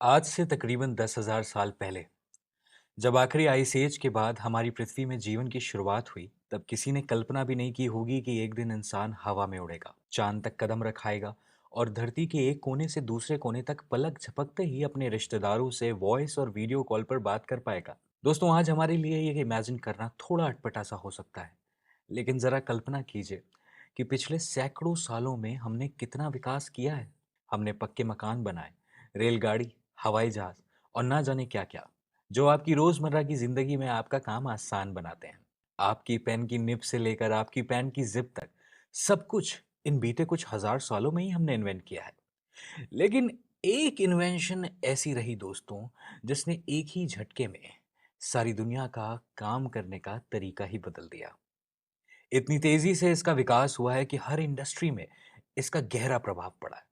आज से तकरीबन 10,000 साल पहले जब आखिरी आइस एज के बाद हमारी पृथ्वी में जीवन की शुरुआत हुई, तब किसी ने कल्पना भी नहीं की होगी कि एक दिन इंसान हवा में उड़ेगा, चांद तक कदम रखाएगा और धरती के एक कोने से दूसरे कोने तक पलक झपकते ही अपने रिश्तेदारों से वॉइस और वीडियो कॉल पर बात कर पाएगा। दोस्तों, आज हमारे लिए ये इमेजिन करना थोड़ा अटपटा सा हो सकता है, लेकिन जरा कल्पना कीजिए कि पिछले सैकड़ों सालों में हमने कितना विकास किया है। हमने पक्के मकान बनाए, रेलगाड़ी, हवाई जहाज और ना जाने क्या क्या, जो आपकी रोजमर्रा की जिंदगी में आपका काम आसान बनाते हैं। आपकी पेन की निब से लेकर आपकी पैंट की जिप तक सब कुछ इन बीते कुछ हजार सालों में ही हमने इन्वेंट किया है। लेकिन एक इन्वेंशन ऐसी रही दोस्तों, जिसने एक ही झटके में सारी दुनिया का काम करने का तरीका ही बदल दिया। इतनी तेजी से इसका विकास हुआ है कि हर इंडस्ट्री में इसका गहरा प्रभाव पड़ा है।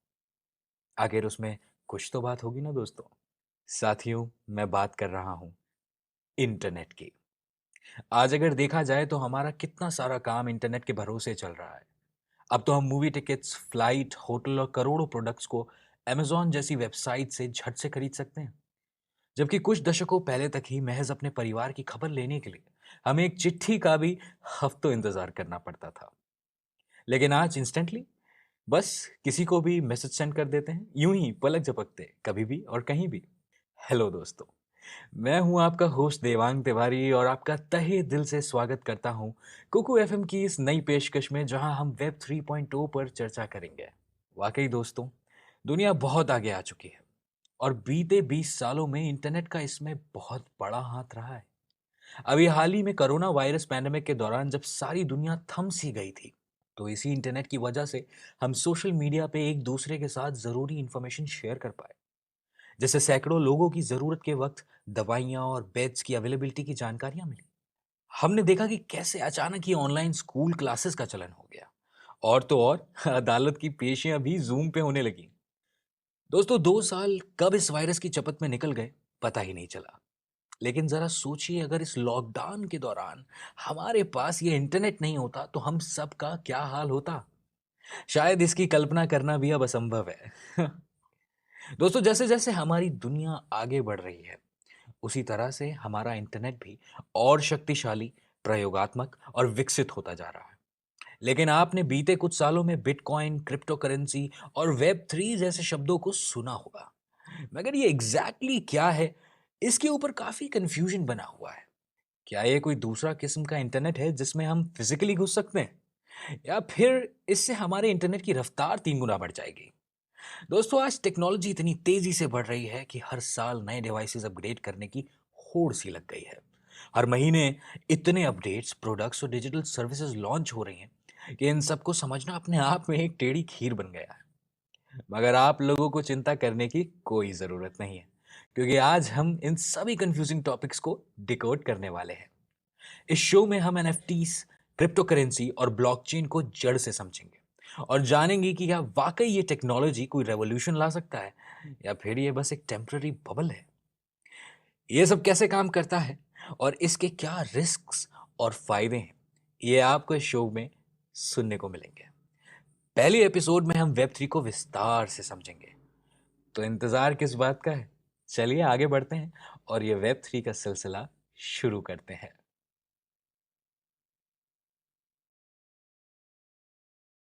आखिर उसमें कुछ तो बात होगी ना दोस्तों। साथियों, मैं बात कर रहा हूं इंटरनेट की। आज अगर देखा जाए तो हमारा कितना सारा काम इंटरनेट के भरोसे चल रहा है। अब तो हम मूवी टिकट्स, फ्लाइट, होटल और करोड़ों प्रोडक्ट्स को अमेजॉन जैसी वेबसाइट से झट से खरीद सकते हैं। जबकि कुछ दशकों पहले तक ही महज अपने परिवार की खबर लेने के लिए हमें एक चिट्ठी का भी हफ्तों इंतजार करना पड़ता था। लेकिन आज इंस्टेंटली बस किसी को भी मैसेज सेंड कर देते हैं, यूं ही पलक झपकते, कभी भी और कहीं भी। हेलो दोस्तों, मैं हूं आपका होस्ट देवांग तिवारी और आपका तहे दिल से स्वागत करता हूं कुकू एफएम की इस नई पेशकश में, जहां हम वेब 3.0 पर चर्चा करेंगे। वाकई दोस्तों, दुनिया बहुत आगे आ चुकी है और बीते 20 सालों में इंटरनेट का इसमें बहुत बड़ा हाथ रहा है। अभी हाल ही में कोरोना वायरस पैंडेमिक के दौरान जब सारी दुनिया थम सी गई थी, तो इसी इंटरनेट की वजह से हम सोशल मीडिया पे एक दूसरे के साथ जरूरी इंफॉर्मेशन शेयर कर पाए। जैसे सैकड़ों लोगों की जरूरत के वक्त दवाइयां और बेड्स की अवेलेबिलिटी की जानकारियां मिली। हमने देखा कि कैसे अचानक ही ऑनलाइन स्कूल क्लासेस का चलन हो गया, और तो और अदालत की पेशियां भी जूम पे होने लगी। दोस्तों, 2 साल कब इस वायरस की चपेट में निकल गए पता ही नहीं चला। लेकिन जरा सोचिए, अगर इस लॉकडाउन के दौरान हमारे पास ये इंटरनेट नहीं होता तो हम सब का क्या हाल होता। शायद इसकी कल्पना करना भी अब असंभव है। दोस्तों, जैसे जैसे हमारी दुनिया आगे बढ़ रही है, उसी तरह से हमारा इंटरनेट भी और शक्तिशाली, प्रयोगात्मक और विकसित होता जा रहा है। लेकिन आपने बीते कुछ सालों में बिटकॉइन, क्रिप्टो करेंसी और वेब 3 जैसे शब्दों को सुना होगा, मगर ये एग्जैक्टली क्या है, इसके ऊपर काफी कंफ्यूजन बना हुआ है। क्या ये कोई दूसरा किस्म का इंटरनेट है जिसमें हम फिजिकली घुस सकते हैं, या फिर इससे हमारे इंटरनेट की रफ्तार 3 गुना बढ़ जाएगी। दोस्तों, आज टेक्नोलॉजी इतनी तेजी से बढ़ रही है कि हर साल नए डिवाइसेस अपग्रेड करने की होड़ सी लग गई है। हर महीने इतने अपडेट्स, प्रोडक्ट्स और डिजिटल सर्विसेज लॉन्च हो रही हैं कि इन सबको समझना अपने आप में एक टेढ़ी खीर बन गया है। मगर आप लोगों को चिंता करने की कोई जरूरत नहीं है, क्योंकि आज हम इन सभी कंफ्यूजिंग टॉपिक्स को डिकोड करने वाले हैं। इस शो में हम एनएफटीज, क्रिप्टो करेंसी और ब्लॉकचेन को जड़ से समझेंगे और जानेंगे कि क्या वाकई ये टेक्नोलॉजी कोई रेवोल्यूशन ला सकता है, या फिर ये बस एक टेम्पररी बबल है। ये सब कैसे काम करता है और इसके क्या रिस्क्स और फायदे हैं, ये आपको इस शो में सुनने को मिलेंगे। पहले एपिसोड में हम वेब 3 को विस्तार से समझेंगे, तो इंतजार किस बात का है। चलिए आगे बढ़ते हैं और ये वेब 3 का सिलसिला शुरू करते हैं।